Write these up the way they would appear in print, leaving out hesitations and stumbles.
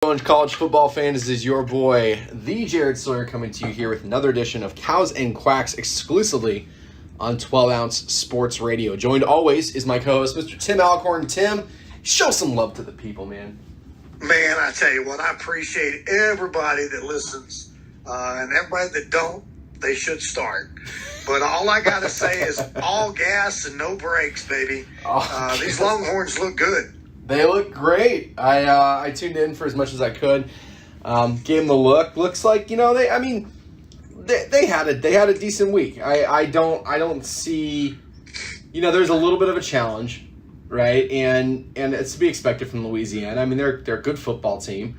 College football fans, this is your boy, the Jared Sawyer, coming to you here with another edition of Cows and Quacks exclusively on 12-ounce Sports Radio. Joined always is my co-host, Mr. Tim Alcorn. Tim, show some love to the people, man. Man, I tell you what, I appreciate everybody that listens, and everybody that don't, they should start. But all I got to say is all gas and no brakes, baby. These Longhorns look good. They look great. I tuned in for as much as I could. Gave them the look. Looks like, they had a decent week. I don't see, there's a little bit of a challenge, right? And it's to be expected from Louisiana. I mean, they're a good football team.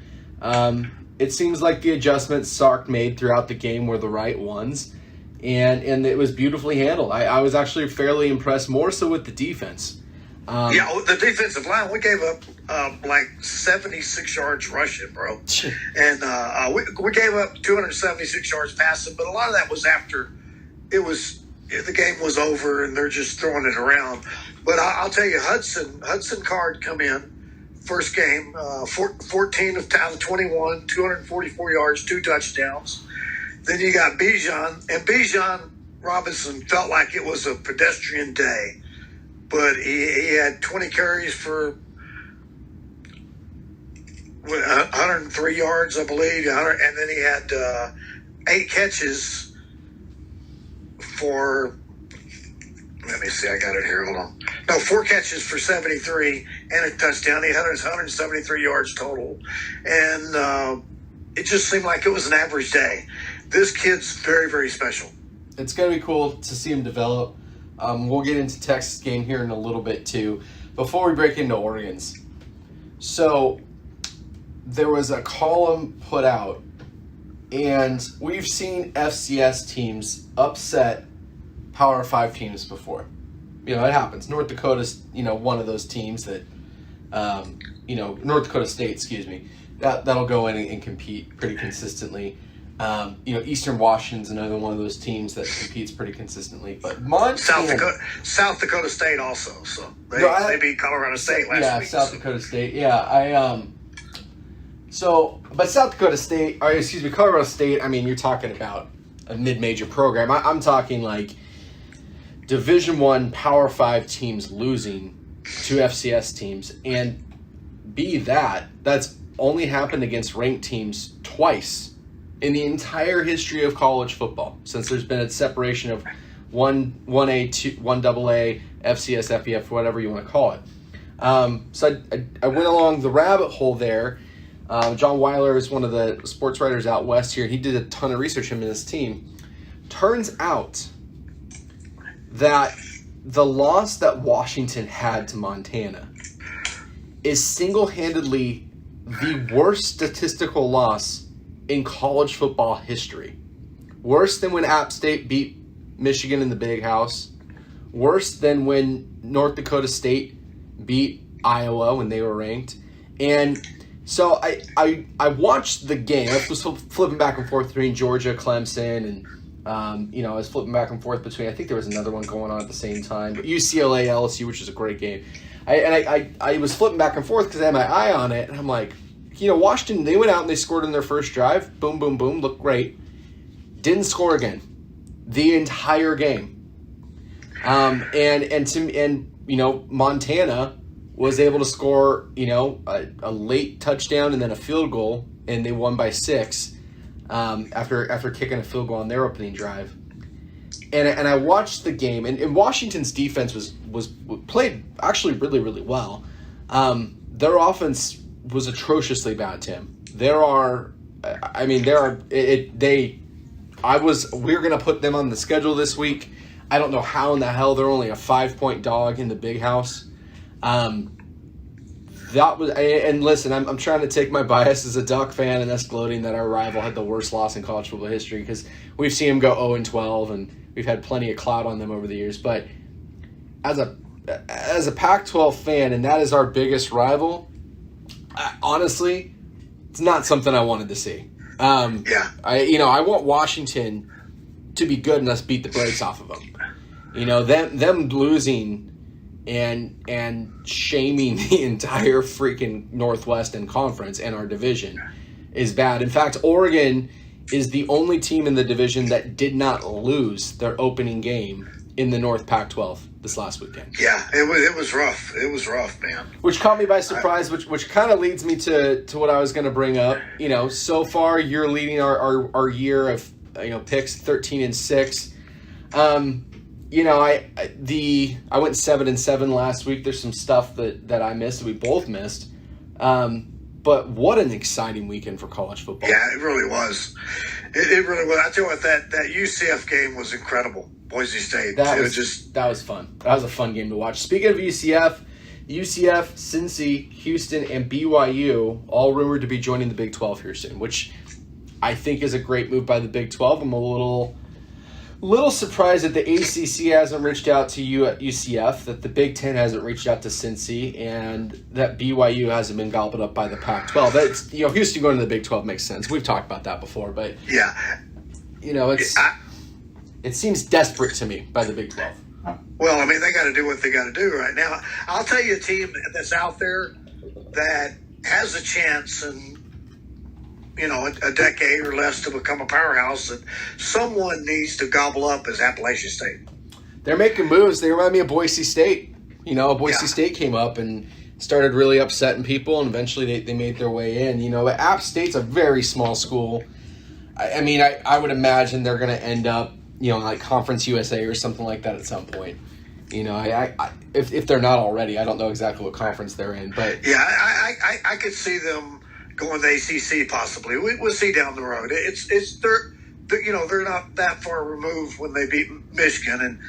It seems like the adjustments Sark made throughout the game were the right ones, and it was beautifully handled. I was actually fairly impressed, more so with the defense. The defensive line, we gave up like 76 yards rushing, bro. And we gave up 276 yards passing, but a lot of that was after the game was over and they're just throwing it around. But I'll tell you, Hudson Card come in, first game, 14 of 21, 244 yards, 2 touchdowns. Then you got Bijan, and Bijan Robinson felt like it was a pedestrian day. But he had 20 carries for 103 yards, I believe, and then he had 8 catches for, let me see, I got it here, hold on. No, 4 catches for 73 and a touchdown. He had 173 yards total. And it just seemed like it was an average day. This kid's very, very special. It's going to be cool to see him develop. We'll get into Texas game here in a little bit too. Before we break into Oregon's, so there was a column put out, and we've seen FCS teams upset Power 5 teams before. It happens. North Dakota's, one of those teams that, North Dakota State, excuse me, that'll go in and compete pretty consistently. Eastern Washington's another one of those teams that competes pretty consistently. But Montana, South Dakota State also. So they beat Colorado State last week. Yeah, South Dakota State. Yeah, but South Dakota State, Colorado State. I mean, you're talking about a mid-major program. I'm talking like Division I Power 5 teams losing to FCS teams, and that's only happened against ranked teams twice in the entire history of college football, since there's been a separation of 1A, 1AA, FCS, FBF, whatever you want to call it. So I went along the rabbit hole there. John Weiler is one of the sports writers out west here. He did a ton of research, him and his team. Turns out that the loss that Washington had to Montana is single-handedly the worst statistical loss in college football history. Worse than when App State beat Michigan in the Big House. Worse than when North Dakota State beat Iowa when they were ranked. And so I watched the game. I was flipping back and forth between Georgia, Clemson, and I was flipping back and forth between, I think there was another one going on at the same time, but UCLA, LSU, which is a great game. I was flipping back and forth because I had my eye on it, and I'm like, Washington, they went out and they scored in their first drive. Boom, boom, boom. Looked great. Didn't score again. The entire game. Montana was able to score, a late touchdown and then a field goal, and they won by 6 after kicking a field goal on their opening drive. And I watched the game, and Washington's defense was played actually really, really well. Their offense was atrociously bad, Tim. We were going to put them on the schedule this week. I don't know how in the hell they're only a 5-point dog in the Big House. Listen, I'm trying to take my bias as a Duck fan and us gloating that our rival had the worst loss in college football history, because we've seen them go 0-12 and we've had plenty of clout on them over the years. But as a Pac-12 fan, and that is our biggest rival, honestly, it's not something I wanted to see. I want Washington to be good and us beat the brakes off of them. Them losing and shaming the entire freaking Northwest and conference and our division is bad. In fact, Oregon is the only team in the division that did not lose their opening game in the North Pac-12 this last weekend. Yeah, it was rough. It was rough, man. Which caught me by surprise, which kind of leads me to what I was going to bring up. You know, so far you're leading our year of picks 13-6. You know, I went 7-7 last week. There's some stuff that I missed that we both missed. But what an exciting weekend for college football. Yeah, it really was. It really was. I tell you what, that UCF game was incredible. Boise State. That was fun. That was a fun game to watch. Speaking of UCF, Cincy, Houston, and BYU all rumored to be joining the Big 12 here soon, which I think is a great move by the Big 12. I'm a little surprised that the ACC hasn't reached out to UCF, that the Big 10 hasn't reached out to Cincy, and that BYU hasn't been gobbled up by the Pac-12. That's, Houston going to the Big 12 makes sense. We've talked about that before, but yeah, it seems desperate to me by the Big 12. Well, I mean, they got to do what they got to do right now. I'll tell you a team that's out there that has a chance in, a decade or less to become a powerhouse that someone needs to gobble up is Appalachian State. They're making moves. They remind me of Boise State. Boise State came up and started really upsetting people, and eventually they made their way in. But App State's a very small school. I would imagine they're going to end up, like Conference USA or something like that at some point. If they're not already, I don't know exactly what conference they're in, but yeah, I could see them going to ACC possibly. We'll see down the road. They're not that far removed when they beat Michigan, and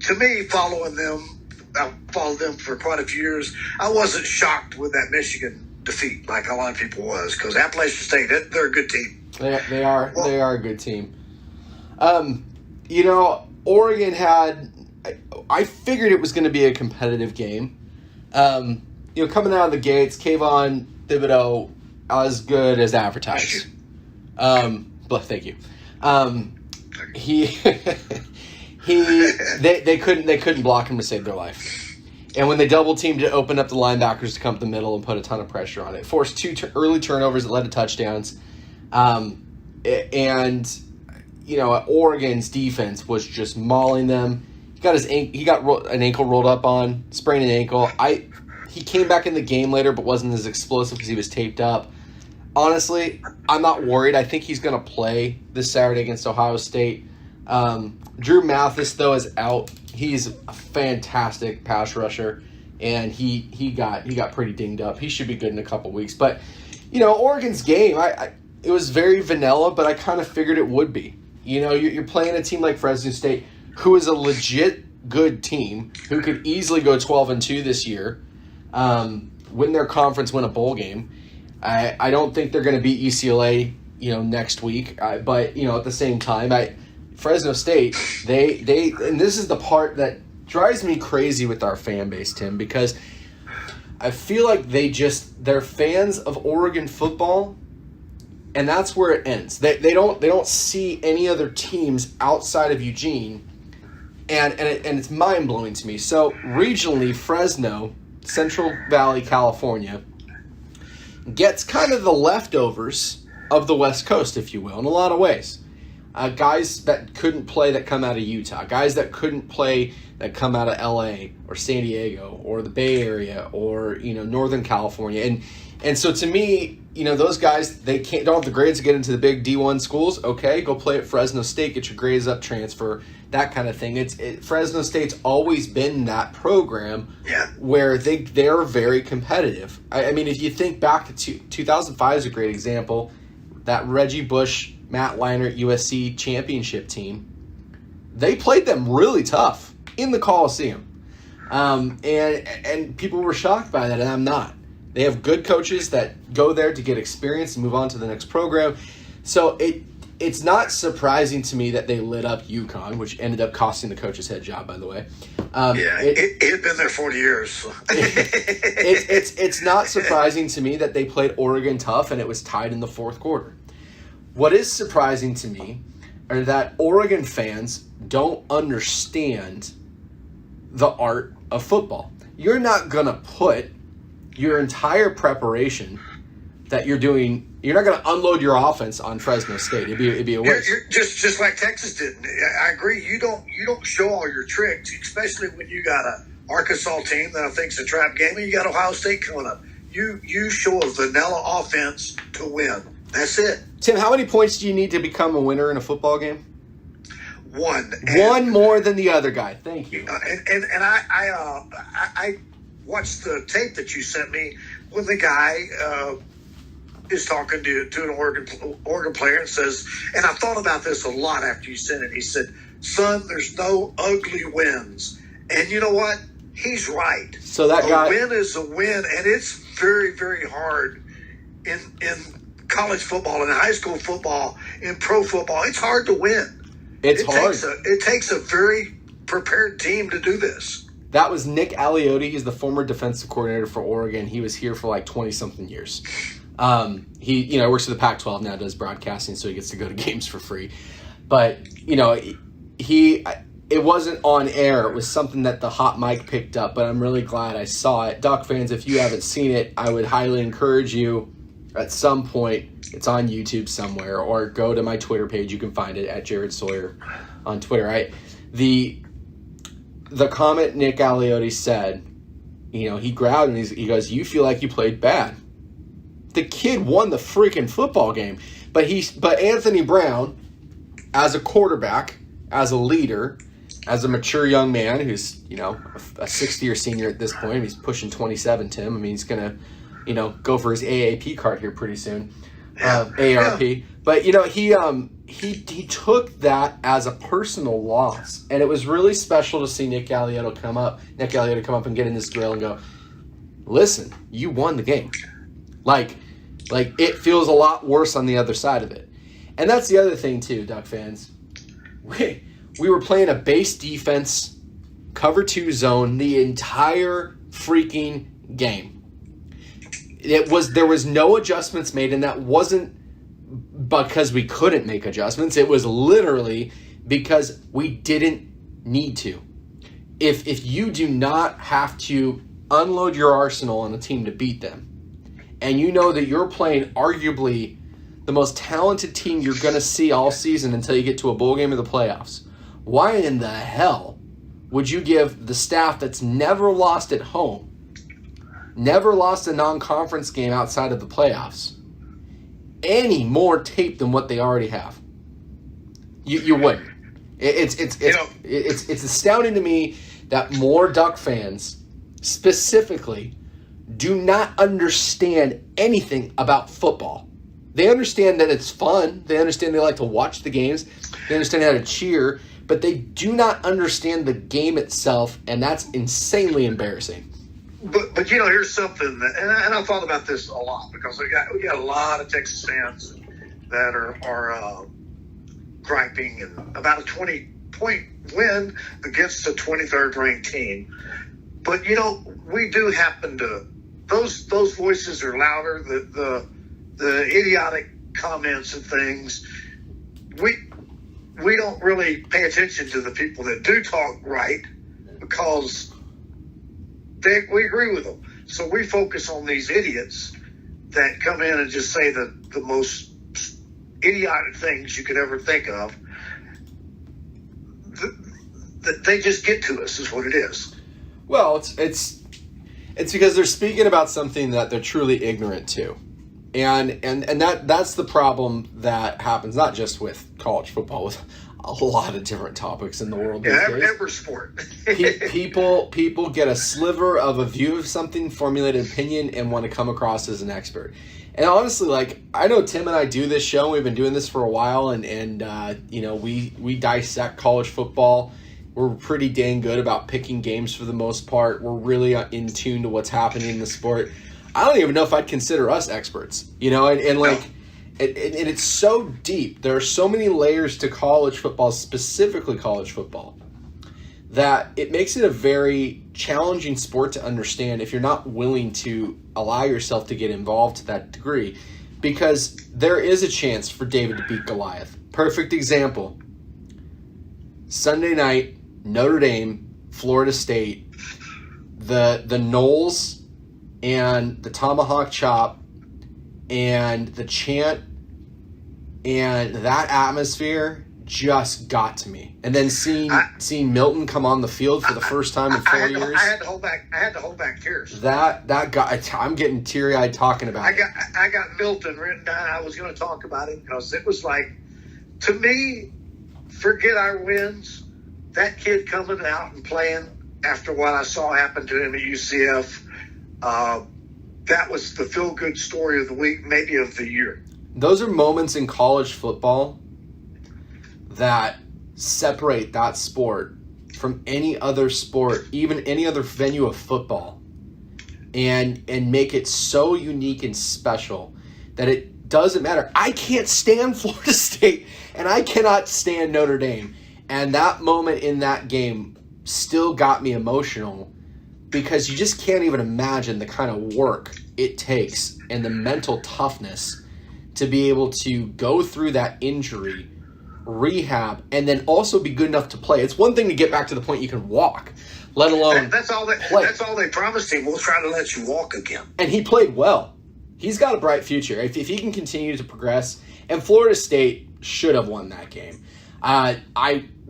to me, following them, I followed them for quite a few years. I wasn't shocked with that Michigan defeat like a lot of people was, because Appalachian State, they're a good team. They are a good team. Oregon had. I figured it was going to be a competitive game. Coming out of the gates, Kayvon Thibodeau as good as advertised. But thank you. They couldn't block him to save their life. And when they double teamed, it opened up the linebackers to come up the middle and put a ton of pressure on it. Forced two early turnovers that led to touchdowns. Oregon's defense was just mauling them. He got an ankle rolled up on, sprained an ankle. He came back in the game later, but wasn't as explosive because he was taped up. Honestly, I'm not worried. I think he's going to play this Saturday against Ohio State. Drew Mathis, though, is out. He's a fantastic pass rusher, and he got pretty dinged up. He should be good in a couple weeks. But Oregon's game, it was very vanilla, but I kind of figured it would be. You're playing a team like Fresno State, who is a legit good team, who could easily go 12-2 this year, win their conference, win a bowl game. I don't think they're going to beat UCLA, next week. But at the same time, Fresno State, they and this is the part that drives me crazy with our fan base, Tim, because I feel like they're fans of Oregon football. And that's where it ends. They don't see any other teams outside of Eugene, and it's mind blowing to me. So regionally, Fresno, Central Valley, California, gets kind of the leftovers of the West Coast, if you will, in a lot of ways. Guys that couldn't play that come out of Utah, guys that couldn't play that come out of LA or San Diego or the Bay Area or Northern California, and so to me, those guys, they don't have the grades to get into the big D1 schools. Okay, go play at Fresno State, get your grades up, transfer, that kind of thing. Fresno State's always been that program where they're very competitive. If you think back to 2005 is a great example. That Reggie Bush, Matt Leinart USC championship team, they played them really tough in the Coliseum. And people were shocked by that, and I'm not. They have good coaches that go there to get experience and move on to the next program. So it's not surprising to me that they lit up UConn, which ended up costing the coach's head job, by the way. It had been there 40 years. So. It's not surprising to me that they played Oregon tough and it was tied in the fourth quarter. What is surprising to me are that Oregon fans don't understand the art of football. You're not going to put your entire preparation that you're doing. You're not going to unload your offense on Fresno State. It'd be a waste. You're just like Texas did. I agree. You don't show all your tricks, especially when you got a Arkansas team that I think's a trap game, and you got Ohio State coming up. You show a vanilla offense to win. That's it. Tim, how many points do you need to become a winner in a football game? One. One more than the other guy. Thank you. And I watched the tape that you sent me when the guy is talking to an Oregon player and says, and I thought about this a lot after you sent it. He said, "Son, there's no ugly wins." And you know what? He's right. So that guy, a win is a win, and it's very, very hard in college football, in high school football, in pro football. It's hard to win. It's hard. It takes a very prepared team to do this. That was Nick Aliotti. He's the former defensive coordinator for Oregon. He was here for like 20-something years. He works for the Pac-12 now, does broadcasting, so he gets to go to games for free. But, it wasn't on air. It was something that the hot mic picked up, but I'm really glad I saw it. Duck fans, if you haven't seen it, I would highly encourage you at some point. It's on YouTube somewhere, or go to my Twitter page. You can find it at Jared Sawyer on Twitter. The comment Nick Aliotti said, he growled and he goes, "You feel like you played bad." The kid won the freaking football game, but Anthony Brown, as a quarterback, as a leader, as a mature young man who's a sixth-year senior at this point, he's pushing 27. Tim, I mean, he's gonna go for his AAP card here pretty soon, ARP. But he took that as a personal loss, and it was really special to see Nick Aliotti come up and get in this drill and go, "Listen, you won the game." Like it feels a lot worse on the other side of it. And that's the other thing too, Duck fans. We were playing a base defense, cover 2 zone the entire freaking game. There was no adjustments made, and that wasn't because we couldn't make adjustments. It was literally because we didn't need to. If you do not have to unload your arsenal on a team to beat them, and you know that you're playing arguably the most talented team you're going to see all season until you get to a bowl game or the playoffs, why in the hell would you give the staff that's never lost at home, never lost a non-conference game outside of the playoffs, any more tape than what they already have? You wouldn't. It's astounding to me that more Duck fans specifically do not understand anything about football. They understand that it's fun. They understand they like to watch the games. They understand how to cheer, but they do not understand the game itself, and that's insanely embarrassing. But here's something that, and I thought about this a lot, because we got a lot of Texas fans that are griping and about a 20-point win against a 23rd ranked team. But we do happen to, those voices are louder. The idiotic comments and things. We don't really pay attention to the people that do talk right, because we agree with them. So we focus on these idiots that come in and just say the most idiotic things you could ever think of. They just get to us, is what it is. Well, it's because they're speaking about something that they're truly ignorant to. And that's the problem that happens not just with college football, with a lot of different topics in the world these days. Every sport. people get a sliver of a view of something, formulated opinion, and want to come across as an expert. And honestly, I know Tim and I do this show, and we've been doing this for a while, and we dissect college football. We're pretty dang good about picking games for the most part. We're really in tune to what's happening in the sport. I don't even know if I'd consider us experts, and it's so deep. There are so many layers to college football, specifically college football, that it makes it a very challenging sport to understand if you're not willing to allow yourself to get involved to that degree, because there is a chance for David to beat Goliath. Perfect example. Sunday night, Notre Dame Florida State, the Knowles and the tomahawk chop and the chant and that atmosphere just got to me. And then seeing Milton come on the field for the first time in 4 years. I had to hold back tears. That guy, I'm getting teary-eyed talking about it. I got Milton written down. I was going to talk about him because it was like, to me, forget our wins. That kid coming out and playing after what I saw happen to him at UCF, that was the feel-good story of the week, maybe of the year. Those are moments in college football that separate that sport from any other sport, even any other venue of football, and make it so unique and special that it doesn't matter. I can't stand Florida State, and I cannot stand Notre Dame. And that moment in that game still got me emotional because you just can't even imagine the kind of work it takes and the mental toughness to be able to go through that injury, rehab, and then also be good enough to play. It's one thing to get back to the point you can walk, let alone that's all play. That's all they promised him. We'll try to let you walk again. And he played well. He's got a bright future. If he can continue to progress, and Florida State should have won that game.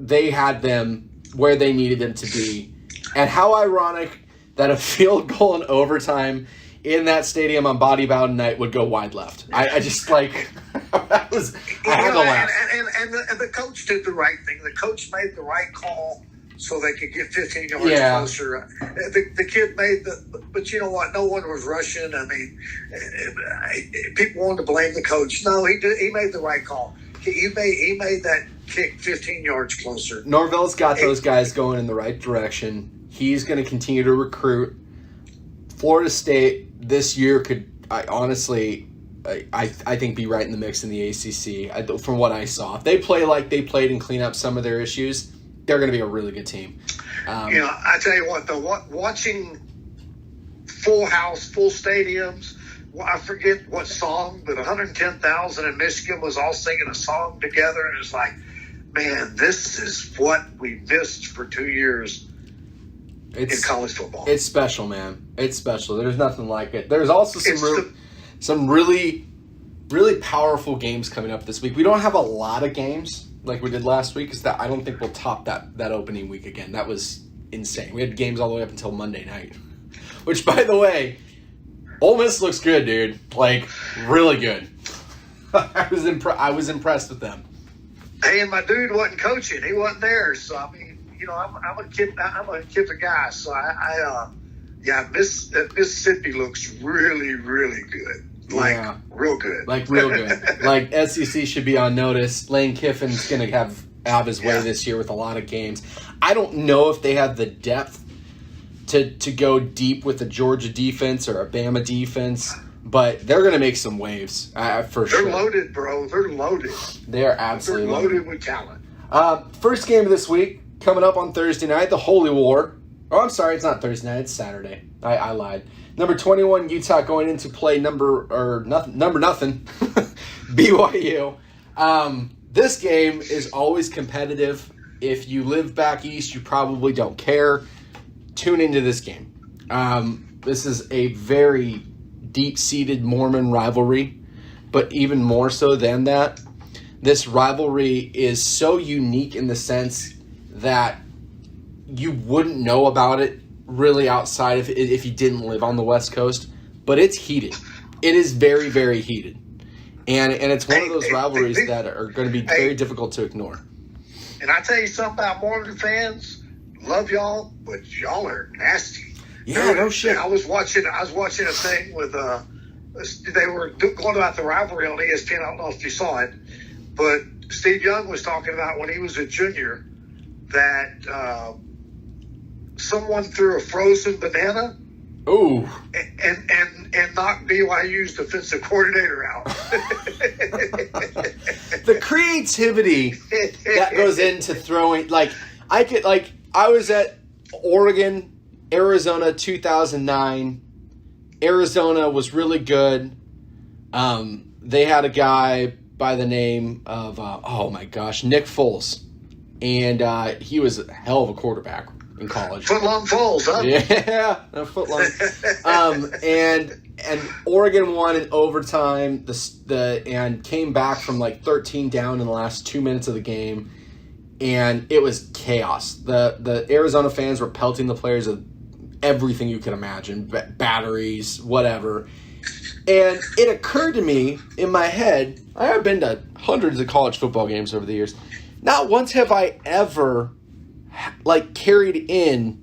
They had them where they needed them to be. And how ironic that a field goal in overtime in that stadium on Body Bound night would go wide left. I just like that was I had to laugh. And the coach did the right thing. The coach made the right call so they could get 15 yards closer. The kid made but you know what? No one was rushing. I mean, people wanted to blame the coach. No, he made the right call. He made that kick 15 yards closer. Norvell's got those guys going in the right direction. He's going to continue to recruit. Florida State this year could, I think, be right in the mix in the ACC. From what I saw, if they play like they played and clean up some of their issues, they're going to be a really good team. I tell you what, though, watching full house, full stadiums. I forget what song, but 110,000 in Michigan was all singing a song together, and it's like, man, this is what we missed for 2 years in college football. It's special, man. It's special. There's nothing like it. There's also some really, really powerful games coming up this week. We don't have a lot of games like we did last week, because I don't think we'll top that opening week again. That was insane. We had games all the way up until Monday night, which, by the way, Ole Miss looks good, dude. Like, really good. I was impressed with them. Hey, and my dude wasn't coaching. He wasn't there. So, I mean, I'm a kid guy. So, Mississippi looks really, really good. Like, real good. Like, real good. Like, SEC should be on notice. Lane Kiffin's going to have his way this year with a lot of games. I don't know if they have the depth to go deep with the Georgia defense or a Bama defense, but they're going to make some waves for sure. They're loaded, bro. They're loaded. They are absolutely loaded with talent. First game of this week, coming up on Thursday night, the Holy War. Oh, I'm sorry, it's not Thursday night, it's Saturday. I lied. Number 21, Utah going into play number nothing, BYU. This game is always competitive. If you live back east, you probably don't care. Tune into this game. This is a very deep-seated Mormon rivalry, but even more so than that, this rivalry is so unique in the sense that you wouldn't know about it really outside of if you didn't live on the West Coast, but it's heated. It is very, very heated. And it's one of those rivalries that are going to be very difficult to ignore. And I tell you something about Mormon fans. Love y'all, but y'all are nasty. Yeah, no shit. I was watching a thing with they were going about the rivalry on ESPN. I don't know if you saw it, but Steve Young was talking about when he was a junior that someone threw a frozen banana. Ooh. And knocked BYU's defensive coordinator out. The creativity that goes into throwing, I was at Oregon, Arizona 2009. Arizona was really good. They had a guy by the name of, Nick Foles. And he was a hell of a quarterback. in college. Footlong Falls, huh? Yeah, no, footlong. And Oregon won in overtime. And came back from like 13 down in the last 2 minutes of the game, and it was chaos. The Arizona fans were pelting the players with everything you could imagine, batteries, whatever. And it occurred to me in my head, I have been to hundreds of college football games over the years. Not once have I ever like carried in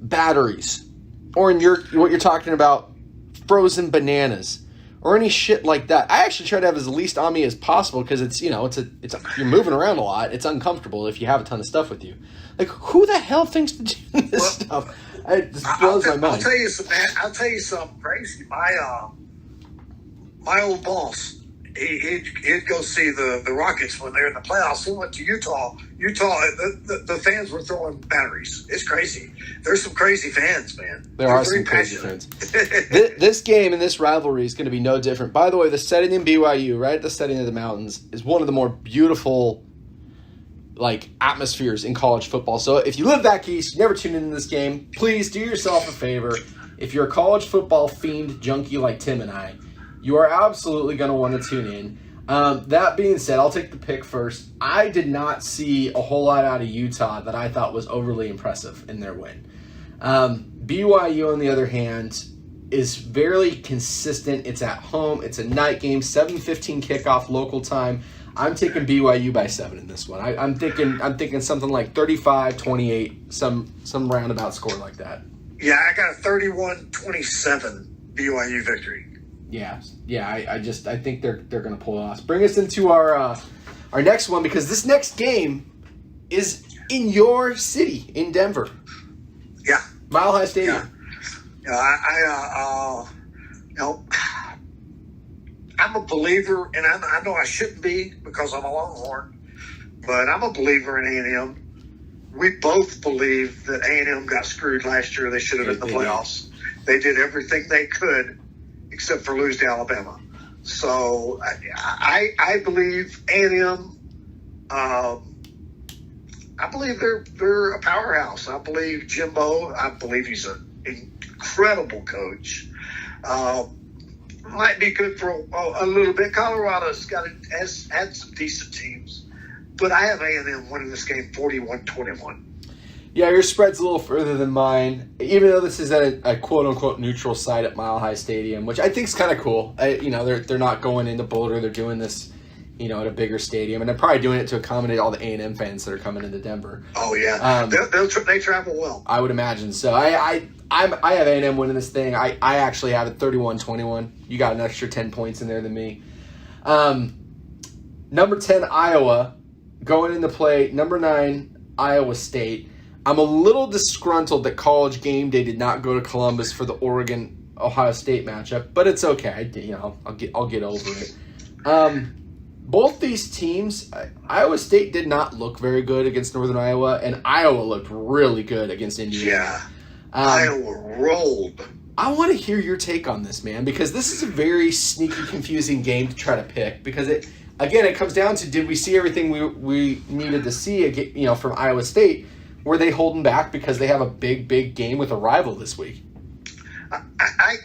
batteries, or in what you're talking about, frozen bananas, or any shit like that. I actually try to have as least on me as possible because it's you're moving around a lot. It's uncomfortable if you have a ton of stuff with you. Like, who the hell thinks to do this stuff? It just blows my mind. I'll tell you something crazy. My old boss, he'd go see the Rockets when they're in the playoffs. He went to Utah. The fans were throwing batteries. It's crazy. There's some crazy fans, man. There are some crazy fans. This game and this rivalry is going to be no different. By the way, the setting in BYU, right at the setting of the mountains, is one of the more beautiful atmospheres in college football. So if you live back east, you never tune into this game, please do yourself a favor. If you're a college football fiend junkie like Tim and I, you are absolutely going to want to tune in. That being said, I'll take the pick first. I did not see a whole lot out of Utah that I thought was overly impressive in their win. BYU, on the other hand, is very consistent. It's at home. It's a night game, 7:15 kickoff local time. I'm taking BYU by 7 in this one. I'm thinking something like 35-28, some roundabout score like that. Yeah, I got a 31-27 BYU victory. Yeah. I think they're going to pull it off. Bring us into our next one, because this next game is in your city, in Denver. Yeah, Mile High Stadium. Yeah, I'm a believer, and I know I shouldn't be because I'm a Longhorn, but I'm a believer in A&M. We both believe that A&M got screwed last year. They should have been in the playoffs. They did everything they could except for lose to Alabama. So I believe A&M. I believe they're a powerhouse. I believe Jimbo. I believe he's an incredible coach. Might be good for a little bit. Colorado's has had some decent teams, but I have A&M winning this game 41-21. Yeah, your spread's a little further than mine, even though this is at a quote-unquote neutral site at Mile High Stadium, which I think is kind of cool. They're not going into Boulder. They're doing this, at a bigger stadium, and they're probably doing it to accommodate all the A&M fans that are coming into Denver. Oh, yeah. They travel well. I would imagine. So I have A&M winning this thing. I actually have it 31-21. You got an extra 10 points in there than me. Number 10, Iowa, going into play. Number 9, Iowa State. I'm a little disgruntled that College Game Day did not go to Columbus for the Oregon-Ohio State matchup, but it's okay. I'll get over it. Both these teams, Iowa State did not look very good against Northern Iowa, and Iowa looked really good against Indiana. Yeah, Iowa rolled. I want to hear your take on this, man, because this is a very sneaky, confusing game to try to pick, because it comes down to, did we see everything we needed to see, from Iowa State? Were they holding back because they have a big, big game with a rival this week? I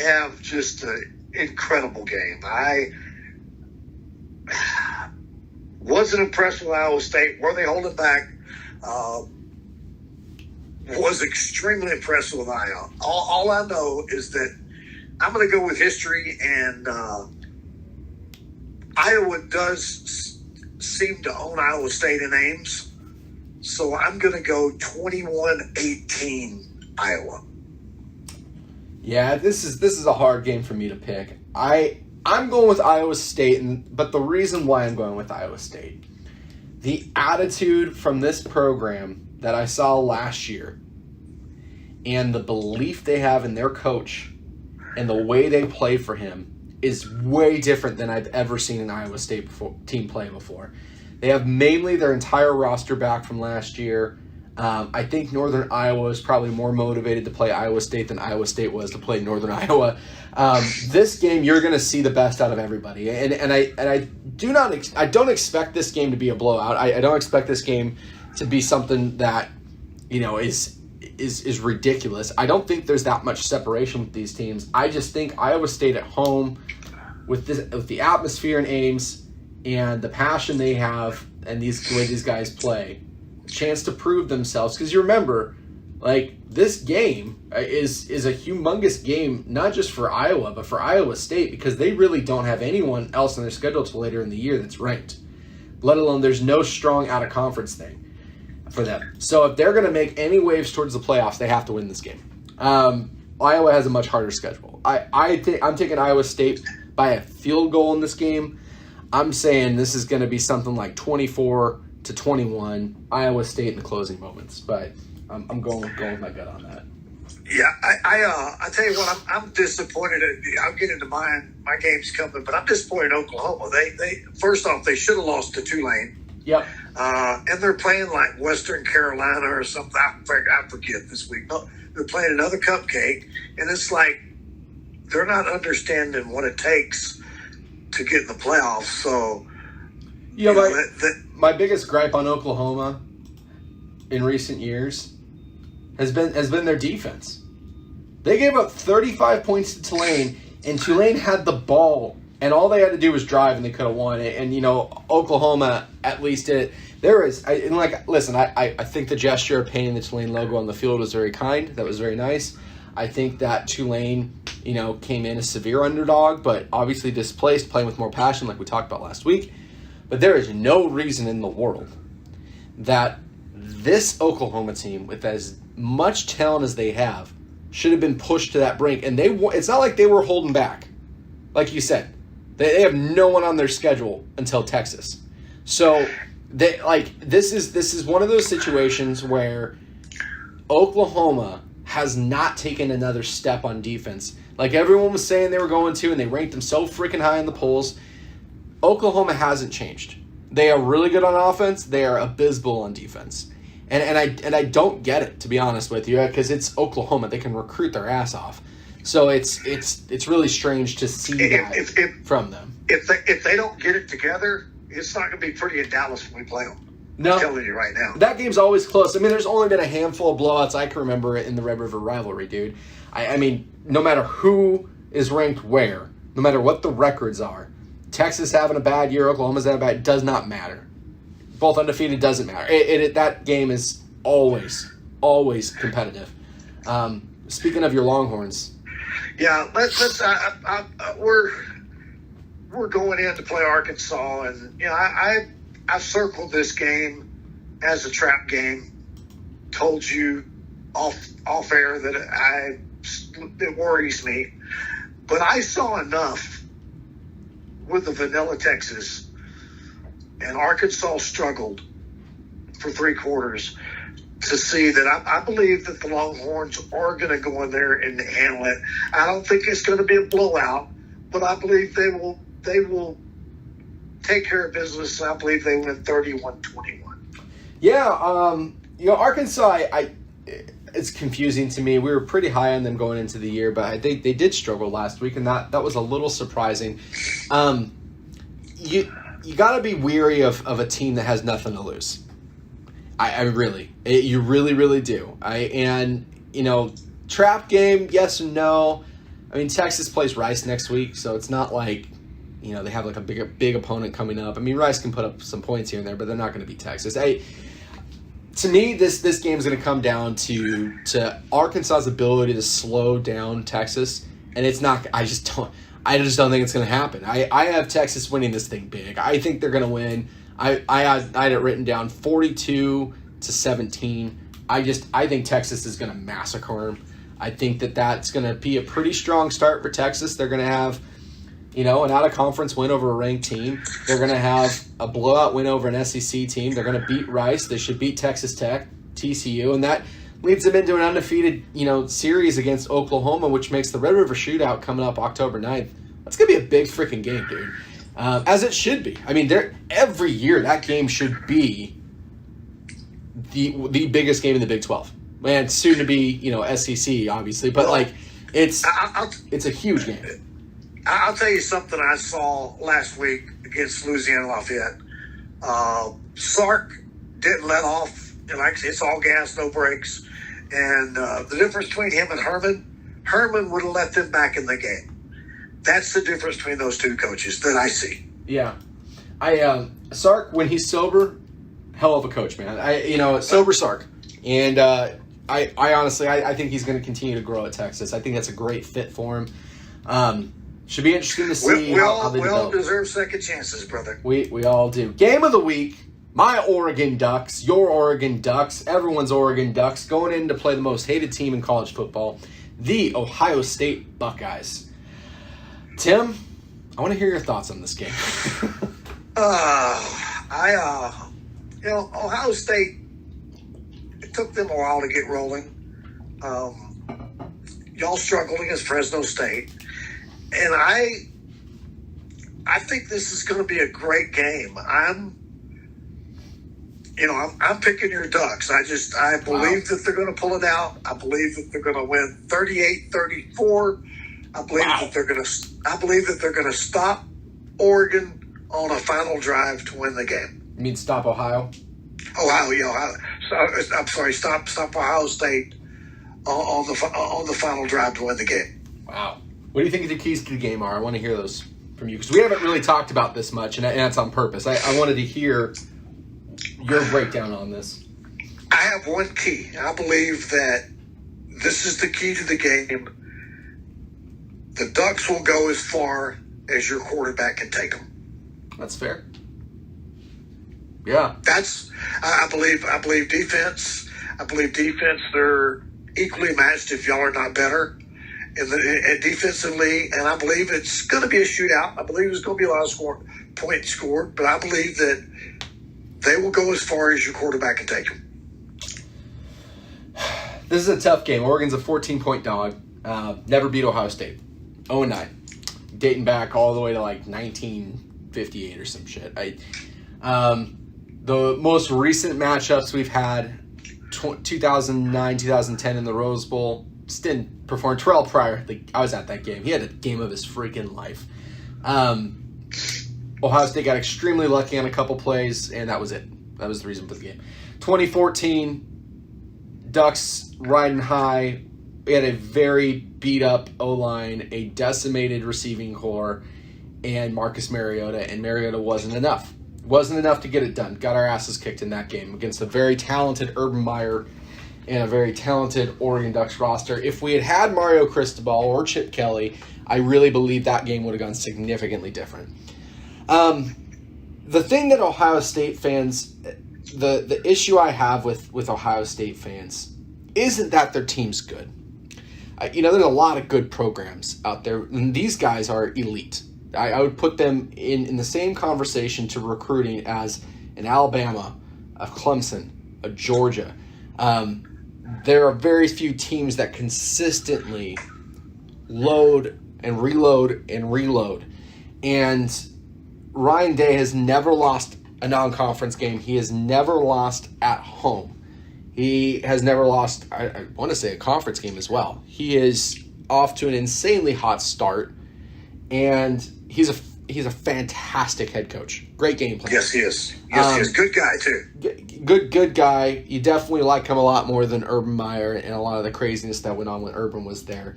have just an incredible game. I wasn't impressed with Iowa State. Were they holding back? Was extremely impressed with Iowa. All I know is that I'm going to go with history, and Iowa does seem to own Iowa State in Ames. So I'm going to go 21-18 Iowa. Yeah, this is a hard game for me to pick. I'm going with Iowa State, but the reason why I'm going with Iowa State, the attitude from this program that I saw last year and the belief they have in their coach and the way they play for him is way different than I've ever seen an Iowa State team play before. They have mainly their entire roster back from last year. I think Northern Iowa is probably more motivated to play Iowa State than Iowa State was to play Northern Iowa. This game, you're going to see the best out of everybody, and I don't expect this game to be a blowout. I don't expect this game to be something that, is ridiculous. I don't think there's that much separation with these teams. I just think Iowa State at home with the atmosphere in Ames and the passion they have and the way these guys play, chance to prove themselves. Because you remember, this game is a humongous game, not just for Iowa, but for Iowa State, because they really don't have anyone else on their schedule till later in the year that's ranked. Let alone there's no strong out-of-conference thing for them. So if they're going to make any waves towards the playoffs, they have to win this game. Iowa has a much harder schedule. I'm taking Iowa State by a field goal in this game. I'm saying this is going to be something like 24-21, Iowa State in the closing moments. But I'm going with my gut on that. Yeah, I tell you what, I'm disappointed. I'll get into my games coming, but I'm disappointed in Oklahoma. They first off, they should have lost to Tulane. Yep. And they're playing like Western Carolina or something. I forget this week. No, they're playing another cupcake, and it's like they're not understanding what it takes to get in the playoffs. So, my biggest gripe on Oklahoma in recent years has been their defense. They gave up 35 points to Tulane, and Tulane had the ball, and all they had to do was drive, and they could have won it. And Oklahoma at least did it. Listen, I think the gesture of painting the Tulane logo on the field was very kind. That was very nice. I think that Tulane, came in a severe underdog, but obviously displaced, playing with more passion, like we talked about last week. But there is no reason in the world that this Oklahoma team, with as much talent as they have, should have been pushed to that brink. And it's not like they were holding back. Like you said, they have no one on their schedule until Texas. So this is one of those situations where Oklahoma has not taken another step on defense. Like everyone was saying they were going to, and they ranked them so freaking high in the polls. Oklahoma hasn't changed. They are really good on offense. They are abysmal on defense. And I don't get it, to be honest with you, because it's Oklahoma. They can recruit their ass off. So it's really strange to see that from them. If they don't get it together, it's not going to be pretty in Dallas when we play them. No, I'm telling you right now. That game's always close. I mean, there's only been a handful of blowouts I can remember in the Red River rivalry, dude. I mean, no matter who is ranked where, no matter what the records are, Texas having a bad year, Oklahoma's having a bad, it does not matter. Both undefeated doesn't matter. That game is always competitive. Speaking of your Longhorns. Yeah, we're going in to play Arkansas, and I circled this game as a trap game. Told you off air that it worries me, but I saw enough with the vanilla Texas, and Arkansas struggled for 3 quarters to see that I believe that the Longhorns are going to go in there and handle it. I don't think it's going to be a blowout, but I believe they will take care of business. I believe they win 31-21. Yeah, Arkansas, it's confusing to me. We were pretty high on them going into the year, but they did struggle last week, and that was a little surprising. You got to be weary of a team that has nothing to lose. You really do. Trap game, yes and no. I mean, Texas plays Rice next week, so it's not like, they have like a big opponent coming up. I mean, Rice can put up some points here and there, but they're not going to beat Texas. To me, this game is going to come down to Arkansas's ability to slow down Texas, and it's not. I just don't think it's going to happen. I have Texas winning this thing big. I think they're going to win. I had it written down 42-17. I think Texas is going to massacre them. I think that's going to be a pretty strong start for Texas. They're going to have, an out-of-conference win over a ranked team. They're going to have a blowout win over an SEC team. They're going to beat Rice. They should beat Texas Tech, TCU, and that leads them into an undefeated, series against Oklahoma, which makes the Red River Shootout coming up October 9th. That's going to be a big freaking game, dude. As it should be. I mean, every year that game should be the biggest game in the Big 12. And soon to be, SEC, obviously. But, it's a huge game. I'll tell you something I saw last week against Louisiana Lafayette. Sark didn't let off like I said, it's all gas, no brakes. And the difference between him and Herman would have let them back in the game. That's the difference between those two coaches that I see. Yeah. Sark, when he's sober, hell of a coach, man. Sober Sark. And I honestly, I think he's going to continue to grow at Texas. I think that's a great fit for him. Should be interesting to see how they develop. We all deserve second chances, brother. We all do. Game of the week, my Oregon Ducks, your Oregon Ducks, everyone's Oregon Ducks, going in to play the most hated team in college football, the Ohio State Buckeyes. Tim, I want to hear your thoughts on this game. Ohio State, it took them a while to get rolling. Y'all struggled against Fresno State. And I think this is going to be a great game. I'm picking your Ducks. I believe that they're going to pull it out. I believe that they're going to win 38-34. I believe that they're going to stop Oregon on a final drive to win the game. You mean stop Ohio? Ohio. I'm sorry. Stop Ohio State on the final drive to win the game. Wow. What do you think the keys to the game are? I want to hear those from you because we haven't really talked about this much, and that's on purpose. I wanted to hear your breakdown on this. I have one key. I believe that this is the key to the game. The Ducks will go as far as your quarterback can take them. That's fair. Yeah. I believe defense. I believe defense. They're equally matched if y'all are not better. Defensively, and I believe it's going to be a shootout. I believe there's going to be a lot of points scored, but I believe that they will go as far as your quarterback can take them. This is a tough game. Oregon's a 14-point dog. Never beat Ohio State. 0-9. Dating back all the way to like 1958 or some shit. The most recent matchups we've had, 2009, 2010 in the Rose Bowl, didn't perform. Terrell Pryor, I was at that game. He had a game of his freaking life. Ohio State got extremely lucky on a couple plays, and that was it. That was the reason for the game. 2014, Ducks riding high. We had a very beat-up O-line, a decimated receiving core, and Marcus Mariota, and Mariota wasn't enough. Wasn't enough to get it done. Got our asses kicked in that game against a very talented Urban Meyer and a very talented Oregon Ducks roster. If we had had Mario Cristobal or Chip Kelly, I really believe that game would have gone significantly different. The thing that Ohio State fans, the issue I have with Ohio State fans isn't that their team's good. There's a lot of good programs out there, and these guys are elite. I would put them in the same conversation to recruiting as an Alabama, a Clemson, a Georgia. There are very few teams that consistently load and reload and reload. And Ryan Day has never lost a non-conference game. He has never lost at home. He has never lost, I want to say, a conference game as well. He is off to an insanely hot start, and he's a fantastic head coach. Great game plan. Yes, he is. Yes, he is. Good guy, too. Good guy. You definitely like him a lot more than Urban Meyer and a lot of the craziness that went on when Urban was there.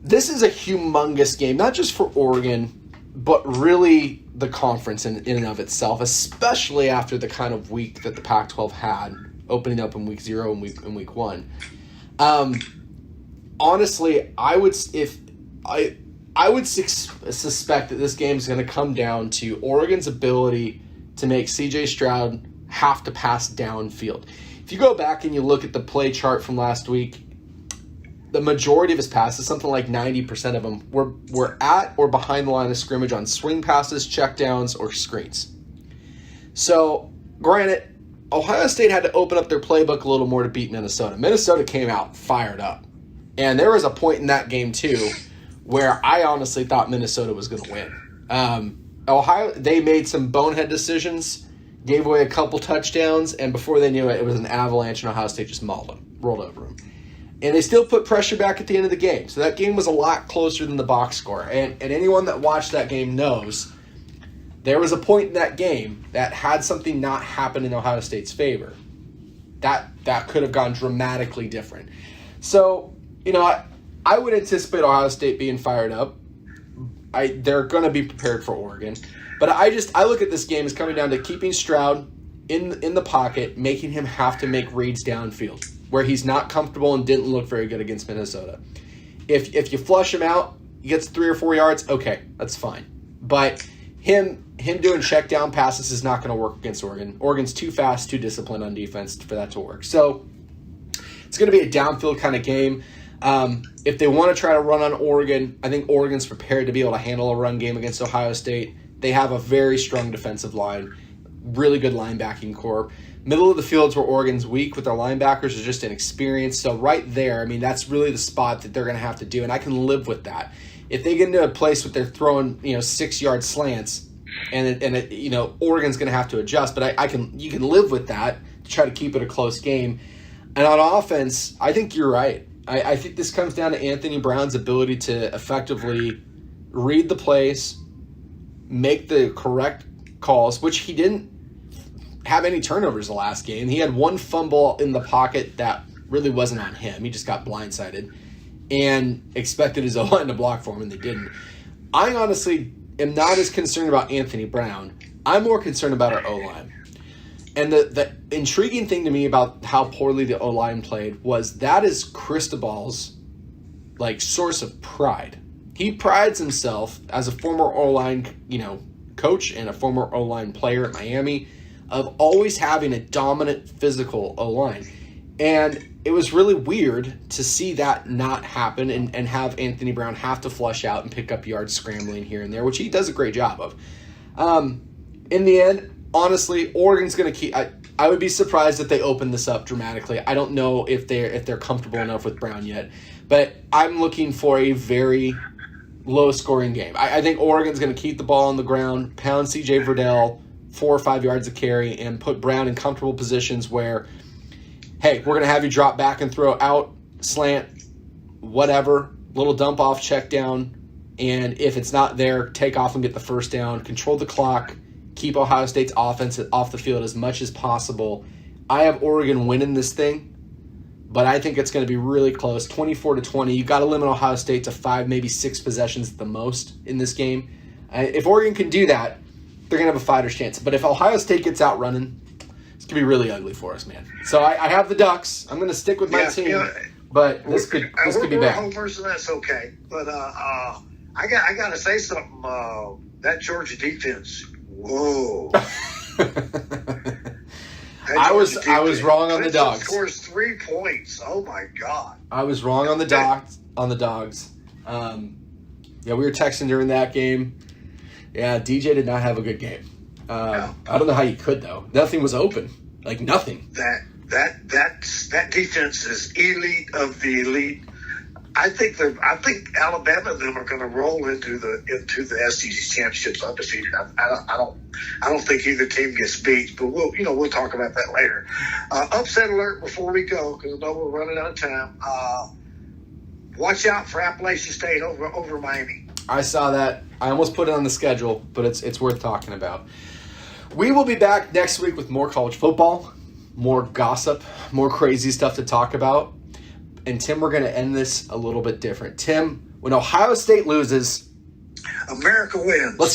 This is a humongous game, not just for Oregon, but really the conference in and of itself, especially after the kind of week that the Pac-12 had, opening up in week 0 and week 1. Honestly, I would suspect that this game is going to come down to Oregon's ability to make C.J. Stroud have to pass downfield. If you go back and you look at the play chart from last week, the majority of his passes, something like 90% of them, were at or behind the line of scrimmage on swing passes, checkdowns, or screens. So, granted, Ohio State had to open up their playbook a little more to beat Minnesota. Minnesota came out fired up. And there was a point in that game, too, where I honestly thought Minnesota was going to win. Ohio, they made some bonehead decisions, gave away a couple touchdowns, and before they knew it, it was an avalanche, and Ohio State just mauled them, rolled over them. And they still put pressure back at the end of the game. So that game was a lot closer than the box score. And anyone that watched that game knows there was a point in that game that had something not happened in Ohio State's favor, that could have gone dramatically different. So, I would anticipate Ohio State being fired up. They're going to be prepared for Oregon. But I look at this game as coming down to keeping Stroud in the pocket, making him have to make reads downfield where he's not comfortable and didn't look very good against Minnesota. If you flush him out, he gets 3 or 4 yards, okay, that's fine. But him doing check down passes is not going to work against Oregon. Oregon's too fast, too disciplined on defense for that to work. So it's going to be a downfield kind of game. If they want to try to run on Oregon, I think Oregon's prepared to be able to handle a run game against Ohio State. They have a very strong defensive line, really good linebacking core. Middle of the field's where Oregon's weak with their linebackers is just inexperienced. So right there, that's really the spot that they're going to have to do, and I can live with that. If they get into a place where they're throwing 6-yard slants, and Oregon's going to have to adjust, but you can live with that to try to keep it a close game. And on offense, I think you're right. I think this comes down to Anthony Brown's ability to effectively read the plays, make the correct calls, which he didn't have any turnovers the last game. He had one fumble in the pocket that really wasn't on him. He just got blindsided and expected his O-line to block for him, and they didn't. I honestly am not as concerned about Anthony Brown. I'm more concerned about our O-line. And the intriguing thing to me about how poorly the O-line played was that is Cristobal's source of pride. He prides himself as a former O-line, coach and a former O-line player at Miami of always having a dominant physical O-line. And it was really weird to see that not happen and have Anthony Brown have to flush out and pick up yards scrambling here and there, which he does a great job of. In the end, honestly, Oregon's going to keep. I would be surprised if they open this up dramatically. I don't know if they're comfortable enough with Brown yet, but I'm looking for a very low-scoring game. I think Oregon's going to keep the ball on the ground, pound C.J. Verdell 4 or 5 yards of carry, and put Brown in comfortable positions where, hey, we're going to have you drop back and throw out, slant, whatever, little dump off, check down, and if it's not there, take off and get the first down, control the clock, keep Ohio State's offense off the field as much as possible. I have Oregon winning this thing, but I think it's going to be really close, 24-20. You've got to limit Ohio State to 5, maybe 6 possessions at the most in this game. If Oregon can do that, they're going to have a fighter's chance. But if Ohio State gets out running, it's going to be really ugly for us, man. So I have the Ducks. I'm going to stick with my team, but this could be bad. Homers, and that's okay. But I got to say something. That Georgia defense. Whoa! I was wrong on the Dogs. Scores 3 points. Oh my God! I was wrong on the Dogs. We were texting during that game. Yeah, DJ did not have a good game. No. I don't know how you could though. Nothing was open. Nothing. That defense is elite of the elite. I think Alabama and them are going to roll into the SEC championships undefeated. I don't think either team gets beat, but we'll talk about that later. Upset alert before we go because I know we're running out of time. Watch out for Appalachian State over Miami. I saw that. I almost put it on the schedule, but it's worth talking about. We will be back next week with more college football, more gossip, more crazy stuff to talk about. And, Tim, we're going to end this a little bit different. Tim, when Ohio State loses, America wins. Let's go.